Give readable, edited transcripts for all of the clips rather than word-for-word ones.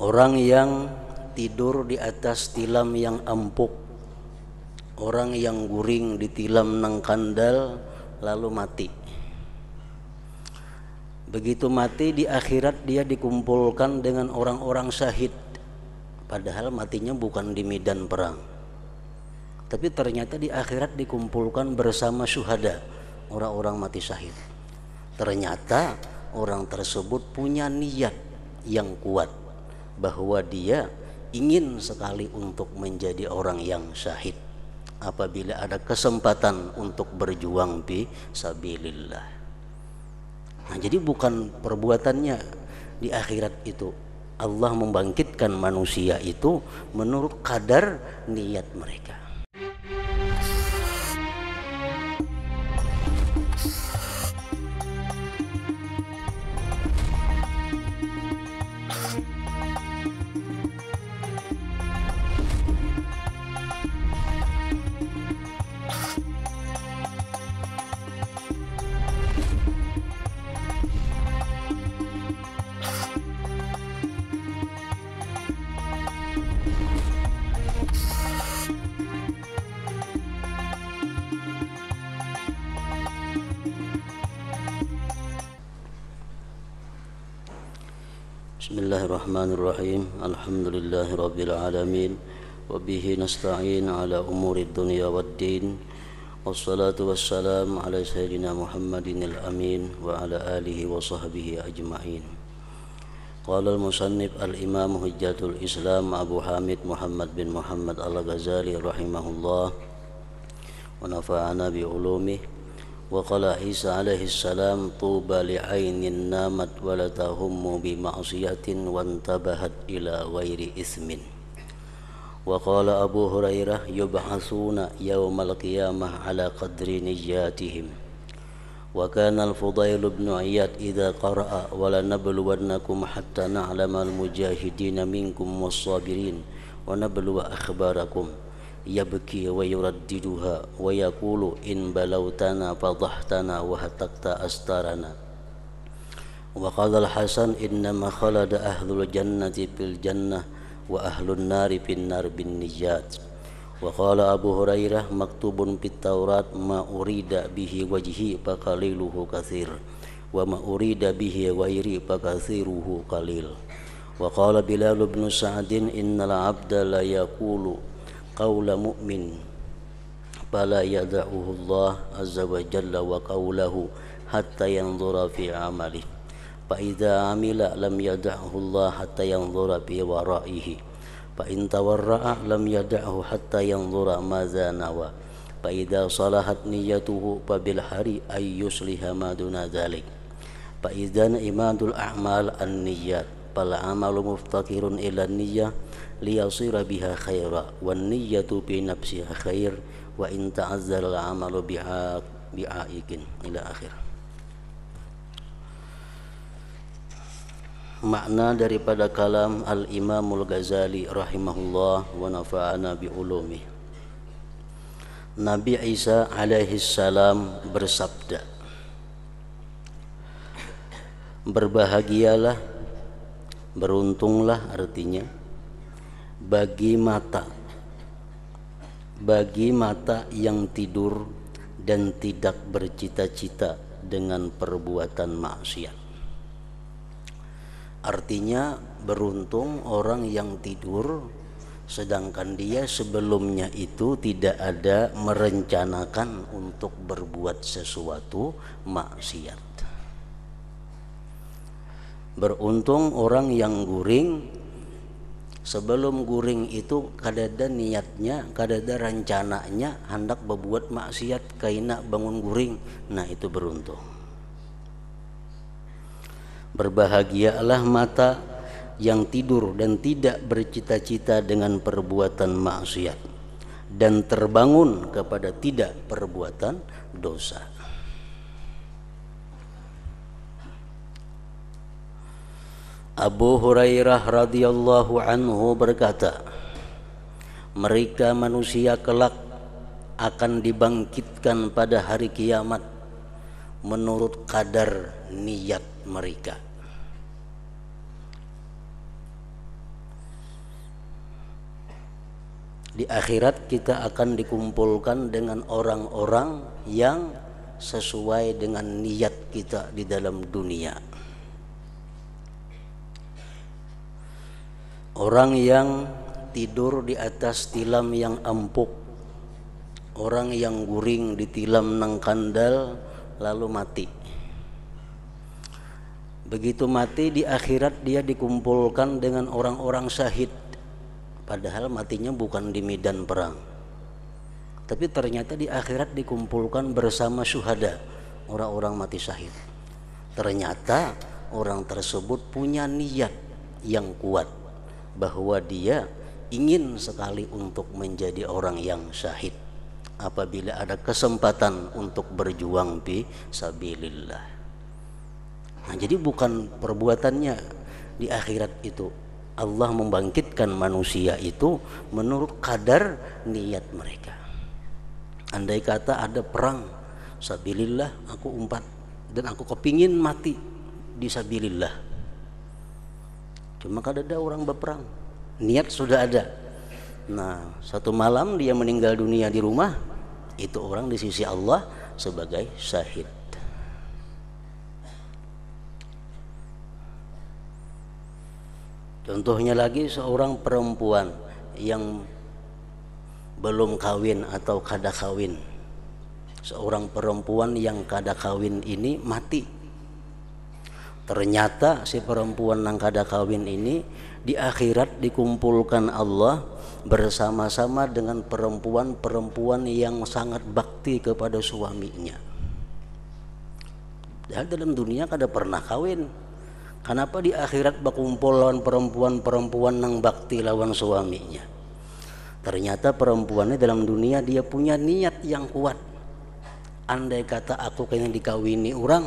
Orang yang tidur di atas tilam yang empuk, orang yang guring di tilam nang kandal lalu mati. Begitu mati, di akhirat dia dikumpulkan dengan orang-orang syahid, padahal matinya bukan di medan perang, tapi ternyata di akhirat dikumpulkan bersama syuhada, orang-orang mati syahid. Ternyata orang tersebut punya niat yang kuat bahwa dia ingin sekali untuk menjadi orang yang syahid apabila ada kesempatan untuk berjuang fi sabilillah. Nah, jadi bukan perbuatannya di akhirat itu, Allah membangkitkan manusia itu menurut kadar niat mereka. Bismillahirrahmanirrahim. Alhamdulillahi rabbil alamin. Wabihi nasta'in ala umuri dunya waddin. Wassalatu wassalamu ala sayyidina Muhammadin al-amin wa ala alihi wa sahbihi ajma'in. Qala al-musannif al-imam hujjatul islam Abu Hamid Muhammad bin Muhammad al-Ghazali rahimahullah wa nafa'ana bi ulumih. وقال عيسى عليه السلام طوبى لعين نامت ولا تهم بمعصية وانتبهت إلى غير إثم. وقال أبو هريرة يبعثون يوم القيامة على قدر نياتهم. وكان الفضيل بن عياض إذا قرأ ولنبلونكم حتى نعلم المجاهدين منكم والصابرين ونبلو أخباركم يبكي ويرددها ويقول إن بلوتنا فضحتنا وهتكت أستارنا. وقال الحسن إنما خلد أهل الجنة في الجنة وأهل النار في النار بالنجات. وقال أبو هريرة مكتوب في التوراة ما أريد به وجهي فقليله كثير وما أريد به غيري فكثيره قليل. وقال بلال بن سعد إن العبد لا يقول قول مؤمن فلا يدعه الله عز وجل وقوله حتى ينظر في عمله فإذا عمل لم يدعه الله حتى ينظر في ورائه فإن تورع لم يدعه حتى ينظر ماذا نوى فإذا صلحت نيته فبالحري أن يصلح ما دون ذلك فإذا إماد الأعمال النيات فالعمل مفتقر إلى النية ليصير بها خيرا والنية بنفسها خير وإن تعذر العمل بعائق إلى آخر. Makna daripada kalam Al-Imamul Ghazali rahimahullah wa nafa'ana bi ulumih. Nabi Isa alaihi salam bersabda, berbahagialah, beruntunglah artinya bagi mata yang tidur dan tidak bercita-cita dengan perbuatan maksiat. Artinya beruntung orang yang tidur sedangkan dia sebelumnya itu tidak ada merencanakan untuk berbuat sesuatu maksiat. Beruntung orang yang guring, sebelum guring itu kadada niatnya, kadada rencananya hendak berbuat maksiat kaina bangun guring. Nah, itu beruntung. Berbahagialah mata yang tidur dan tidak bercita-cita dengan perbuatan maksiat dan terbangun kepada tidak perbuatan dosa. Abu Hurairah radhiyallahu anhu berkata, mereka manusia kelak akan dibangkitkan pada hari kiamat menurut kadar niat mereka. Di akhirat kita akan dikumpulkan dengan orang-orang yang sesuai dengan niat kita di dalam dunia. Orang yang tidur di atas tilam yang empuk, orang yang guring di tilam nang kandal lalu mati. Begitu mati di akhirat dia dikumpulkan dengan orang-orang syahid. Padahal matinya bukan di medan perang. Tapi ternyata di akhirat dikumpulkan bersama syuhada, orang-orang mati syahid. Ternyata orang tersebut punya niat yang kuat bahwa dia ingin sekali untuk menjadi orang yang syahid apabila ada kesempatan untuk berjuang fi sabilillah. Nah, jadi bukan perbuatannya di akhirat itu. Allah membangkitkan manusia itu menurut kadar niat mereka. Andai kata ada perang sabilillah, aku umpat dan aku kepingin mati di sabilillah. Cuma kada ada orang berperang, niat sudah ada. Nah, satu malam dia meninggal dunia di rumah, itu orang di sisi Allah sebagai syahid. Contohnya lagi seorang perempuan yang belum kawin atau kada kawin. Seorang perempuan yang kada kawin ini mati. Ternyata si perempuan yang kada kawin ini di akhirat dikumpulkan Allah bersama-sama dengan perempuan-perempuan yang sangat bakti kepada suaminya. Dan dalam dunia kada pernah kawin. Kenapa di akhirat berkumpul lawan perempuan-perempuan yang bakti lawan suaminya? Ternyata perempuannya dalam dunia dia punya niat yang kuat. Andai kata aku kena dikawini orang,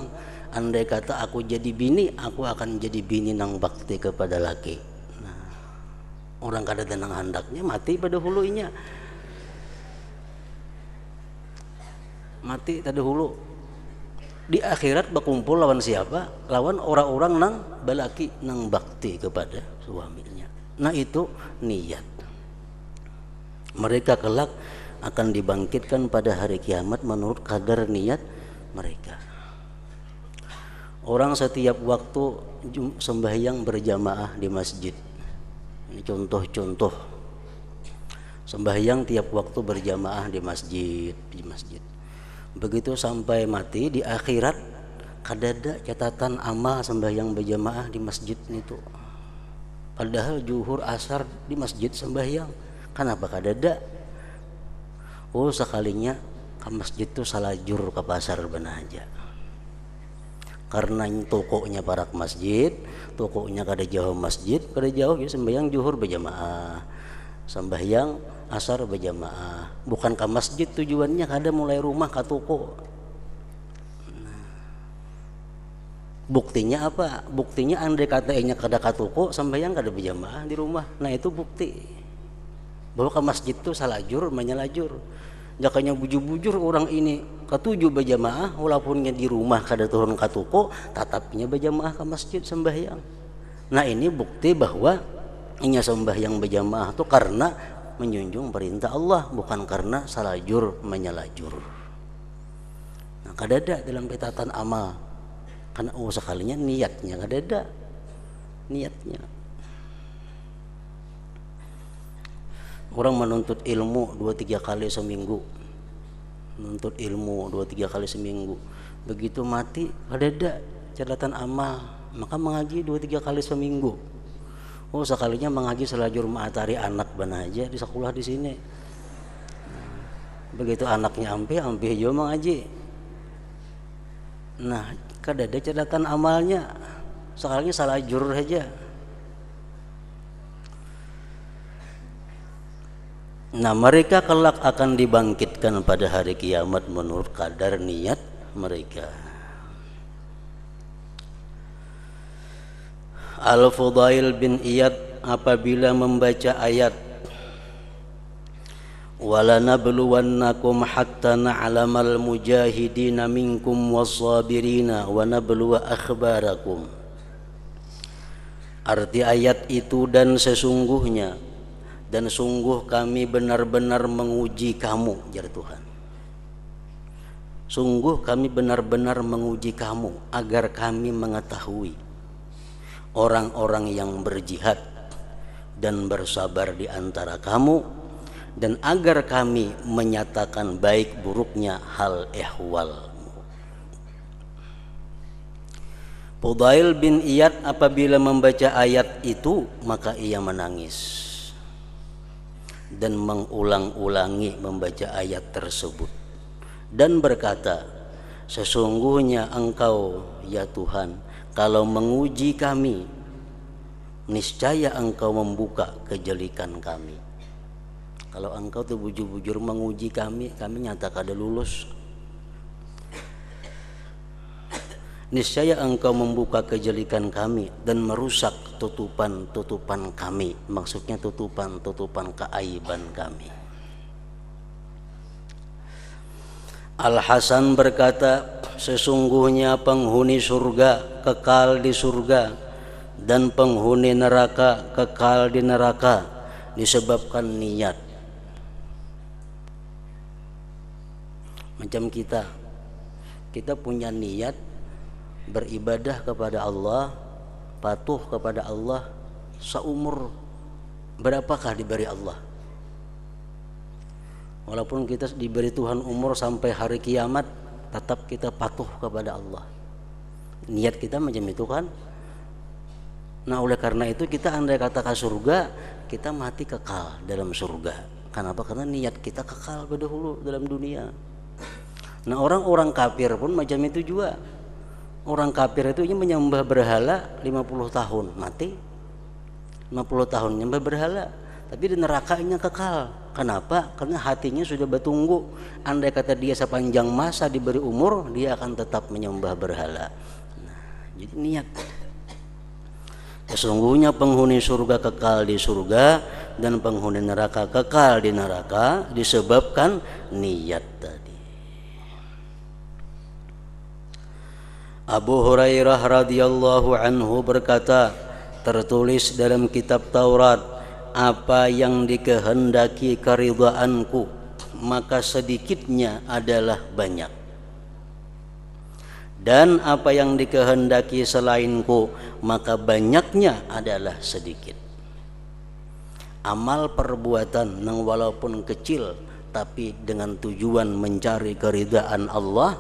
andai kata aku jadi bini, aku akan jadi bini nang bakti kepada laki. Nah, orang kada tenang hendaknya mati pada hulunya. Mati pada hulu. Di akhirat berkumpul lawan siapa? Lawan orang-orang nang balaki nang bakti kepada suaminya. Nah, itu niat. Mereka kelak akan dibangkitkan pada hari kiamat menurut kadar niat mereka. Orang setiap waktu sembahyang berjamaah di masjid. Ini contoh-contoh. Sembahyang tiap waktu berjamaah di masjid. Begitu sampai mati di akhirat kadada catatan amal sembahyang berjamaah di masjid itu. Padahal zuhur asar di masjid sembahyang. Kenapa kadada? Oh, sekalinya ke masjid itu salajur ke pasar benar aja. Karena tokonya parak masjid, tokonya kada jauh masjid, kada jauh ya sembahyang zuhur berjamaah. Sembahyang asar berjamaah, bukan ke masjid tujuannya, kada mulai rumah ke toko. Nah, buktinya apa? Buktinya andai kata nya kada ke toko, sembahyang kada berjamaah di rumah. Nah, itu bukti bahwa ke masjid itu salajur menyalajur. Jakanya bujur-bujur orang ini ketujuh berjamaah walaupunnya di rumah kada turun ke toko, tatapnya berjamaah ke masjid sembahyang. Nah, ini bukti bahwa inya sembahyang berjamaah itu karena menjunjung perintah Allah, bukan karena salajur menyalajur. Nah, kadada dalam catatan amal. Karena sekalinya niatnya kadada. Niatnya. Orang menuntut ilmu 2-3 kali seminggu. Menuntut ilmu 2-3 kali seminggu. Begitu mati kadada catatan amal, maka mengaji 2-3 kali seminggu. Oh, sekalinya mengaji selajur matahari anak bana aja di sekolah di sini. Begitu anaknya ampe juga mengaji. Nah, kadada catatan amalnya, sekalinya selajur saja. Nah, mereka kelak akan dibangkitkan pada hari kiamat menurut kadar niat mereka. Al-Fudail bin Iyad apabila membaca ayat walanabluwannakum hatta na'lamal mujahidina minkum was-sabirina wa nabluwa akhbarakum. Arti ayat itu, dan sesungguhnya dan sungguh kami benar-benar menguji kamu, jar Tuhan. Sungguh kami benar-benar menguji kamu agar kami mengetahui orang-orang yang berjihad dan bersabar di antara kamu, dan agar kami menyatakan baik buruknya hal ehwalmu. Fudail bin Iyad apabila membaca ayat itu maka ia menangis dan mengulang-ulangi membaca ayat tersebut dan berkata, sesungguhnya Engkau ya Tuhan kalau menguji kami, niscaya Engkau membuka kejelikan kami. Kalau Engkau tuh bujur-bujur menguji kami nyata kada lulus. Niscaya Engkau membuka kejelikan kami dan merusak tutupan-tutupan kami. Maksudnya tutupan-tutupan keaiban kami. Al-Hasan berkata, sesungguhnya penghuni surga kekal di surga dan penghuni neraka kekal di neraka disebabkan niat. Macam kita punya niat beribadah kepada Allah, patuh kepada Allah, seumur berapakah diberi Allah? Walaupun kita diberi Tuhan umur sampai hari kiamat, tetap kita patuh kepada Allah. Niat kita macam itu kan. Nah oleh karena itu kita andai kata ke surga, kita mati kekal dalam surga. Kenapa? Karena niat kita kekal dahulu dalam dunia. Nah orang-orang kafir pun macam itu juga. Orang kafir itu menyembah berhala 50 tahun, mati 50 tahun menyembah berhala, tapi di nerakanya kekal. Kenapa? Karena hatinya sudah bertunggu. Andai kata dia sepanjang masa diberi umur, dia akan tetap menyembah berhala. Nah, jadi niat. Sesungguhnya penghuni surga kekal di surga dan penghuni neraka kekal di neraka disebabkan niat tadi. Abu Hurairah radhiyallahu anhu berkata, tertulis dalam kitab Taurat, apa yang dikehendaki keridhaanku maka sedikitnya adalah banyak, dan apa yang dikehendaki selainku maka banyaknya adalah sedikit. Amal perbuatan yang walaupun kecil tapi dengan tujuan mencari keridhaan Allah,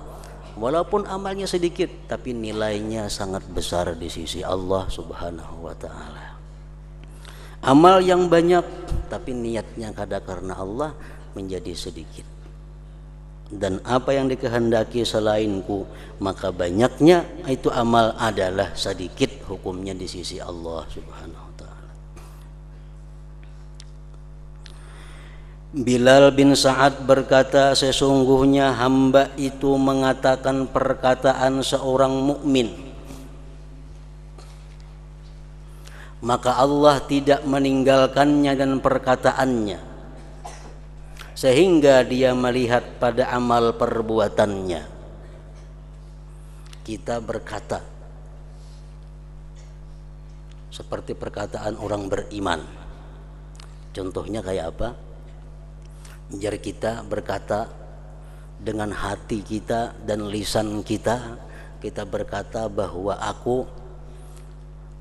walaupun amalnya sedikit tapi nilainya sangat besar di sisi Allah Subhanahu wa ta'ala. Amal yang banyak tapi niatnya kada karena Allah menjadi sedikit. Dan apa yang dikehendaki selainku maka banyaknya itu amal adalah sedikit hukumnya di sisi Allah Subhanahu wa ta'ala. Bilal bin Sa'ad berkata, sesungguhnya hamba itu mengatakan perkataan seorang mukmin, maka Allah tidak meninggalkannya dan perkataannya sehingga dia melihat pada amal perbuatannya. Kita berkata seperti perkataan orang beriman. Contohnya kayak apa? Jar kita berkata dengan hati kita dan lisan kita, kita berkata bahwa aku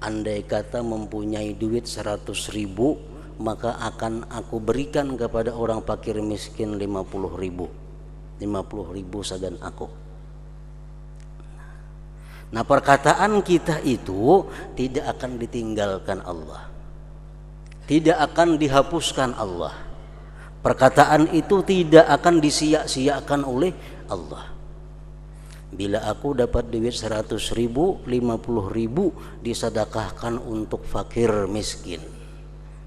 andai kata mempunyai duit 100.000, maka akan aku berikan kepada orang fakir miskin 50.000 sadan aku. Nah perkataan kita itu tidak akan ditinggalkan Allah, tidak akan dihapuskan Allah. Perkataan itu tidak akan disia-siakan oleh Allah. Bila aku dapat duit 100.000, 50.000 disedekahkan untuk fakir miskin.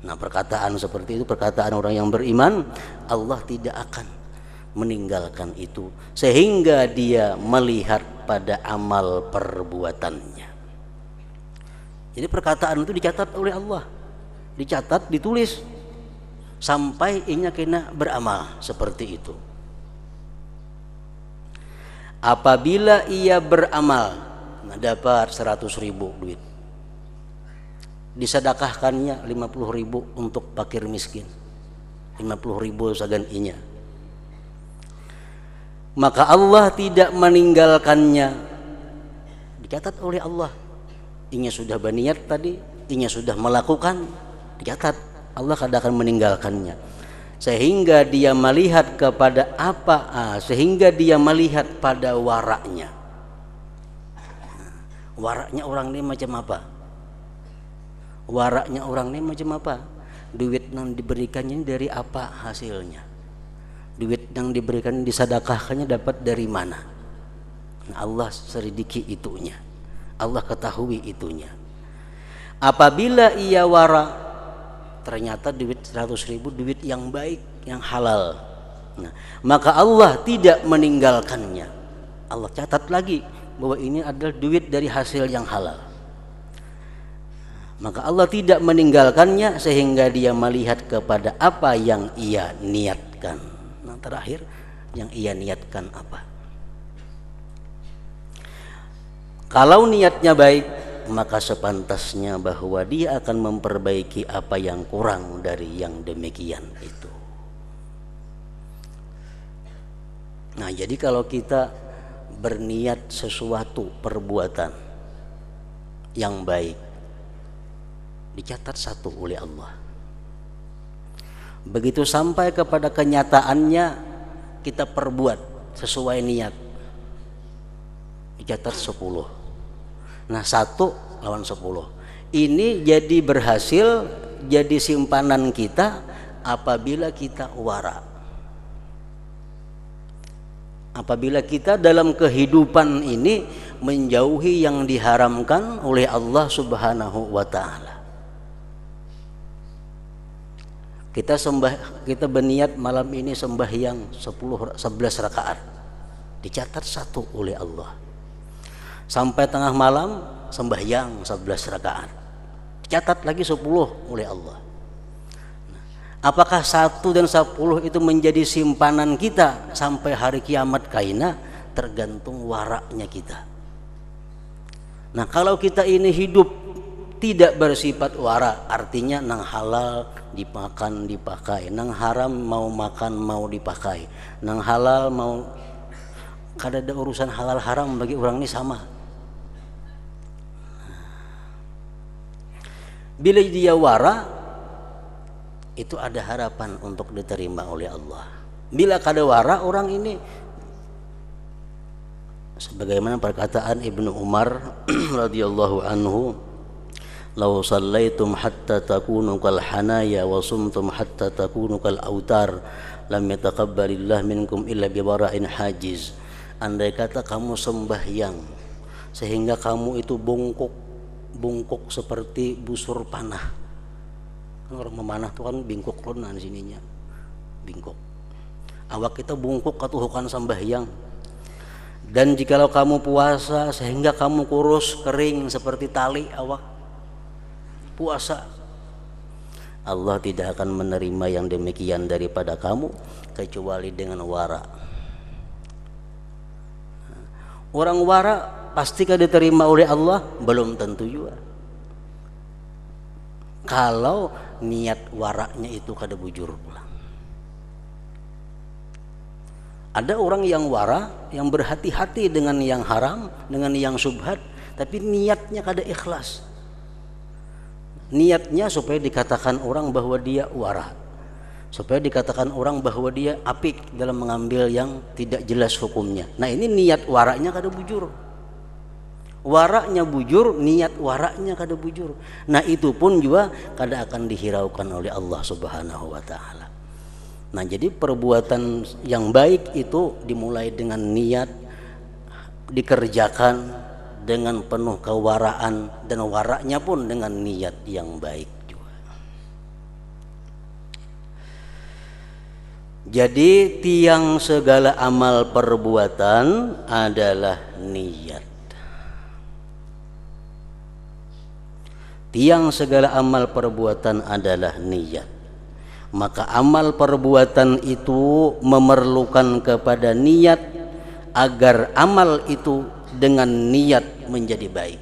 Nah perkataan seperti itu, perkataan orang yang beriman, Allah tidak akan meninggalkan itu sehingga dia melihat pada amal perbuatannya. Jadi perkataan itu dicatat oleh Allah, dicatat, ditulis sampai inya kena beramal seperti itu. Apabila ia beramal, dapat 100.000 duit, disedekahkannya 50.000 untuk fakir miskin, 50.000 saganinya, maka Allah tidak meninggalkannya. Dicatat oleh Allah, inya sudah berniat tadi, inya sudah melakukan, dicatat Allah tidak akan meninggalkannya, sehingga dia melihat kepada sehingga dia melihat pada waraknya. Waraknya orang ini macam apa? Waraknya orang ini macam apa? Duit yang diberikannya dari apa hasilnya? Duit yang diberikan disedekahkannya dapat dari mana? Nah, Allah selidiki itunya, Allah ketahui itunya. Apabila ia wara, ternyata duit 100.000 duit yang baik, yang halal, nah, maka Allah tidak meninggalkannya. Allah catat lagi bahwa ini adalah duit dari hasil yang halal, maka Allah tidak meninggalkannya sehingga dia melihat kepada apa yang ia niatkan. Nah, terakhir yang ia niatkan apa? Kalau niatnya baik, maka sepantasnya bahwa dia akan memperbaiki apa yang kurang dari yang demikian itu. Nah, jadi kalau kita berniat sesuatu perbuatan yang baik, dicatat satu oleh Allah. Begitu sampai kepada kenyataannya kita perbuat sesuai niat, dicatat 10. Nah, 1 lawan 10 ini jadi berhasil, jadi simpanan kita apabila kita wara. Apabila kita dalam kehidupan ini menjauhi yang diharamkan oleh Allah Subhanahu wa ta'ala. Kita berniat malam ini sembahyang 11 rakaat, dicatat 1 oleh Allah. Sampai tengah malam sembahyang 11 rakaat, dicatat lagi 10 oleh Allah. Apakah 1 dan 10 itu menjadi simpanan kita sampai hari kiamat kaina? Tergantung waraknya kita. Nah, kalau kita ini hidup tidak bersifat wara, artinya nang halal dimakan dipakai, nang haram mau makan mau dipakai, nang halal mau, kada ada urusan halal haram bagi orang ini sama. Bila dia wara, itu ada harapan untuk diterima oleh Allah. Bila kada wara, orang ini sebagaimana perkataan Ibnu Umar radhiyallahu anhu, "Law sallaitum hatta takunu kal hanaya wa sumtum hatta takunu kal autar, lam yataqabbalillah minkum illa bi wara'in hajiz." Andai kata kamu sembahyang sehingga kamu itu bungkuk seperti busur panah. Kan orang memanah tuh kan bingkuk lonan sininya, bingkuk. Awak kita bungkuk katuhukan sembahyang. Dan jikalau kamu puasa sehingga kamu kurus kering seperti tali awak puasa, Allah tidak akan menerima yang demikian daripada kamu kecuali dengan wara. Orang wara pastikah diterima oleh Allah? Belum tentu juga. Kalau niat waraknya itu kada bujur pulang. Ada orang yang wara, yang berhati-hati dengan yang haram, dengan yang subhat, tapi niatnya kada ikhlas. Niatnya supaya dikatakan orang bahwa dia wara, supaya dikatakan orang bahwa dia apik dalam mengambil yang tidak jelas hukumnya. Nah, ini niat waraknya kada bujur. Waraknya bujur, niat waraknya kada bujur. Nah, itu pun juga kada akan dihiraukan oleh Allah Subhanahu wa ta'ala. Nah, jadi perbuatan yang baik itu dimulai dengan niat, dikerjakan dengan penuh kewaraan, dan waraknya pun dengan niat yang baik juga. Jadi tiang segala amal perbuatan adalah niat. Tiang segala amal perbuatan adalah niat. Maka amal perbuatan itu memerlukan kepada niat agar amal itu dengan niat menjadi baik.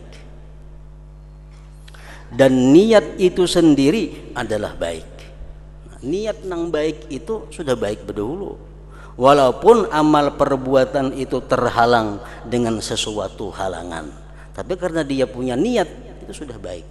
dan niat itu sendiri adalah baik. Niat nang baik itu sudah baik berdahulu, walaupun amal perbuatan itu terhalang dengan sesuatu halangan, tapi karena dia punya niat itu sudah baik.